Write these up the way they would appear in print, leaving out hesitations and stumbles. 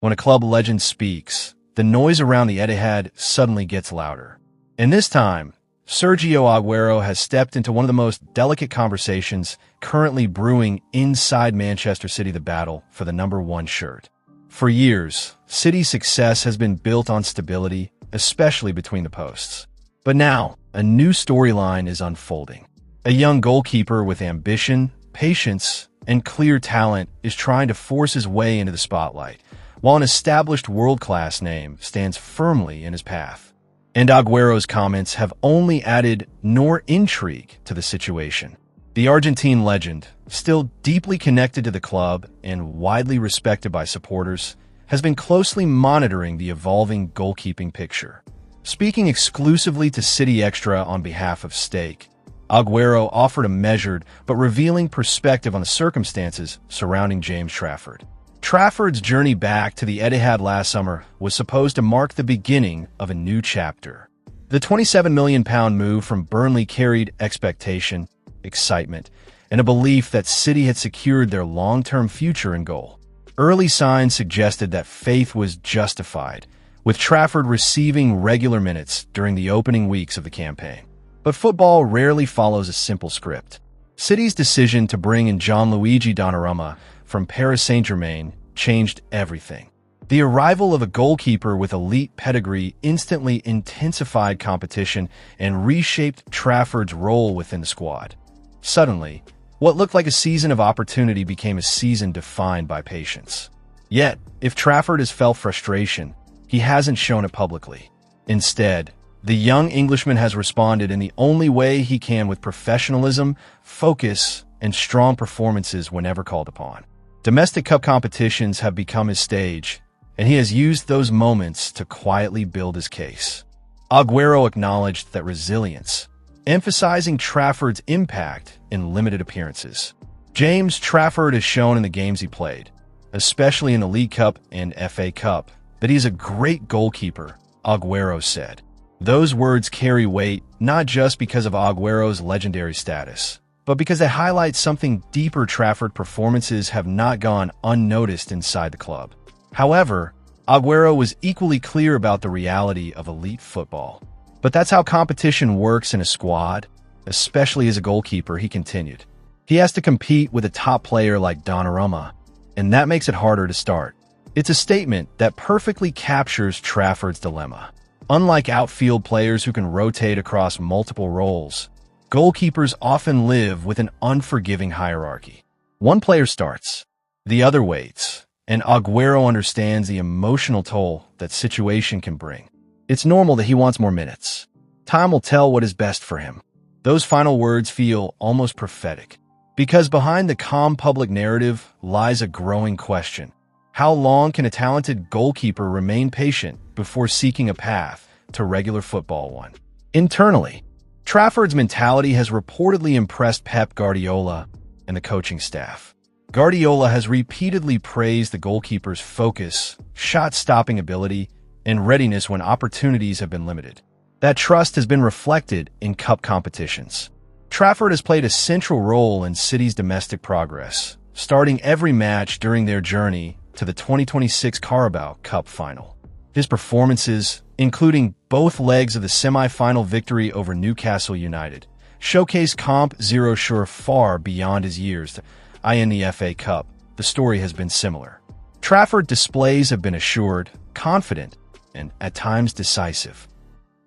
When a club legend speaks, the noise around the Etihad suddenly gets louder. And this time, Sergio Aguero has stepped into one of the most delicate conversations currently brewing inside Manchester City, the battle for the #1 shirt. For years, City's success has been built on stability, especially between the posts. But now, a new storyline is unfolding. A young goalkeeper with ambition, patience, and clear talent is trying to force his way into the spotlight, while an established world-class name stands firmly in his path. And Aguero's comments have only added more intrigue to the situation. The Argentine legend, still deeply connected to the club and widely respected by supporters, has been closely monitoring the evolving goalkeeping picture. Speaking exclusively to City Extra on behalf of Stake, Aguero offered a measured but revealing perspective on the circumstances surrounding James Trafford. Trafford's journey back to the Etihad last summer was supposed to mark the beginning of a new chapter. The £27 million move from Burnley carried expectation, excitement, and a belief that City had secured their long-term future in goal. Early signs suggested that faith was justified, with Trafford receiving regular minutes during the opening weeks of the campaign. But football rarely follows a simple script. City's decision to bring in Gianluigi Donnarumma from Paris Saint-Germain changed everything. The arrival of a goalkeeper with elite pedigree instantly intensified competition and reshaped Trafford's role within the squad. Suddenly, what looked like a season of opportunity became a season defined by patience. Yet, if Trafford has felt frustration, he hasn't shown it publicly. Instead, the young Englishman has responded in the only way he can, with professionalism, focus, and strong performances whenever called upon. Domestic cup competitions have become his stage, and he has used those moments to quietly build his case. Aguero acknowledged that resilience, emphasizing Trafford's impact in limited appearances. James Trafford has shown in the games he played, especially in the League Cup and FA Cup, that he's a great goalkeeper, Aguero said. Those words carry weight not just because of Aguero's legendary status, but because they highlight something deeper. Trafford performances have not gone unnoticed inside the club. However, Aguero was equally clear about the reality of elite football. But that's how competition works in a squad, especially as a goalkeeper, he continued. He has to compete with a top player like Donnarumma, and that makes it harder to start. It's a statement that perfectly captures Trafford's dilemma. Unlike outfield players who can rotate across multiple roles, goalkeepers often live with an unforgiving hierarchy. One player starts, the other waits, and Aguero understands the emotional toll that situation can bring. It's normal that he wants more minutes. Time will tell what is best for him. Those final words feel almost prophetic, because behind the calm public narrative lies a growing question. How long can a talented goalkeeper remain patient before seeking a path to regular football one? Internally, Trafford's mentality has reportedly impressed Pep Guardiola and the coaching staff. Guardiola has repeatedly praised the goalkeeper's focus, shot-stopping ability, and readiness when opportunities have been limited. That trust has been reflected in cup competitions. Trafford has played a central role in City's domestic progress, starting every match during their journey to the 2026 Carabao Cup final. His performances, including both legs of the semi-final victory over Newcastle United, showcase Comp Zero sure far beyond his years. In the FA Cup, the story has been similar. Trafford displays have been assured, confident, and at times decisive.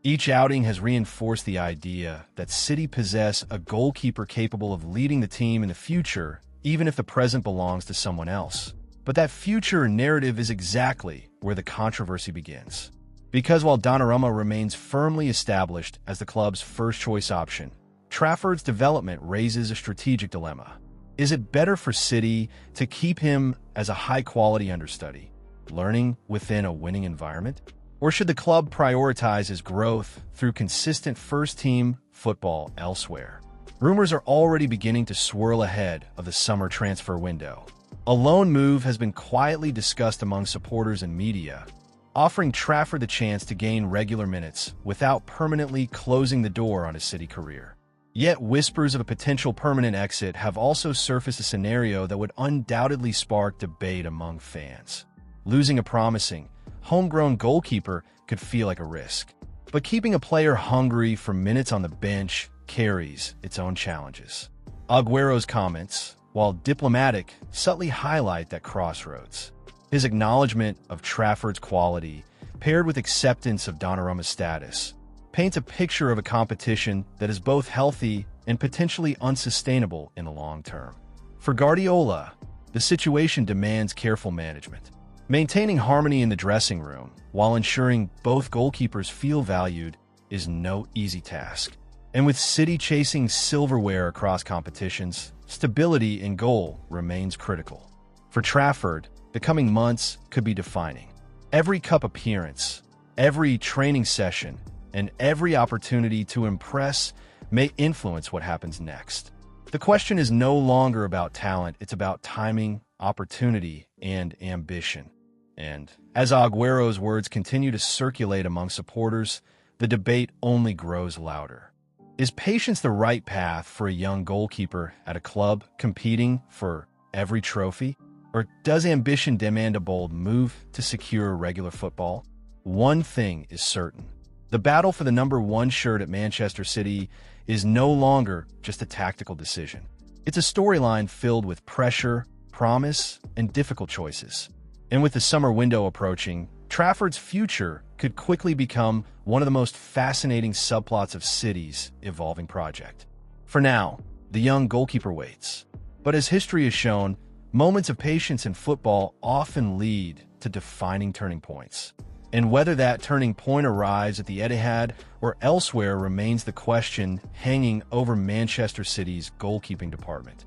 Each outing has reinforced the idea that City possess a goalkeeper capable of leading the team in the future, even if the present belongs to someone else. But that future narrative is exactly where the controversy begins. Because while Donnarumma remains firmly established as the club's first-choice option, Trafford's development raises a strategic dilemma. Is it better for City to keep him as a high-quality understudy, learning within a winning environment? Or should the club prioritize his growth through consistent first-team football elsewhere? Rumors are already beginning to swirl ahead of the summer transfer window. A loan move has been quietly discussed among supporters and media, offering Trafford the chance to gain regular minutes without permanently closing the door on his City career. Yet whispers of a potential permanent exit have also surfaced, a scenario that would undoubtedly spark debate among fans. Losing a promising, homegrown goalkeeper could feel like a risk. But keeping a player hungry for minutes on the bench carries its own challenges. Aguero's comments, while diplomatic, subtly highlight that crossroads. His acknowledgement of Trafford's quality, paired with acceptance of Donnarumma's status, paints a picture of a competition that is both healthy and potentially unsustainable in the long term. For Guardiola, the situation demands careful management. Maintaining harmony in the dressing room while ensuring both goalkeepers feel valued is no easy task. And with City chasing silverware across competitions, stability in goal remains critical. For Trafford, the coming months could be defining. Every cup appearance, every training session, and every opportunity to impress may influence what happens next. The question is no longer about talent, it's about timing, opportunity, and ambition. And as Aguero's words continue to circulate among supporters, the debate only grows louder. Is patience the right path for a young goalkeeper at a club competing for every trophy? Or does ambition demand a bold move to secure regular football? One thing is certain. The battle for the number 1 shirt at Manchester City is no longer just a tactical decision. It's a storyline filled with pressure, promise, and difficult choices. And with the summer window approaching, Trafford's future could quickly become one of the most fascinating subplots of City's evolving project. For now, the young goalkeeper waits. But as history has shown, moments of patience in football often lead to defining turning points. And whether that turning point arrives at the Etihad or elsewhere remains the question hanging over Manchester City's goalkeeping department.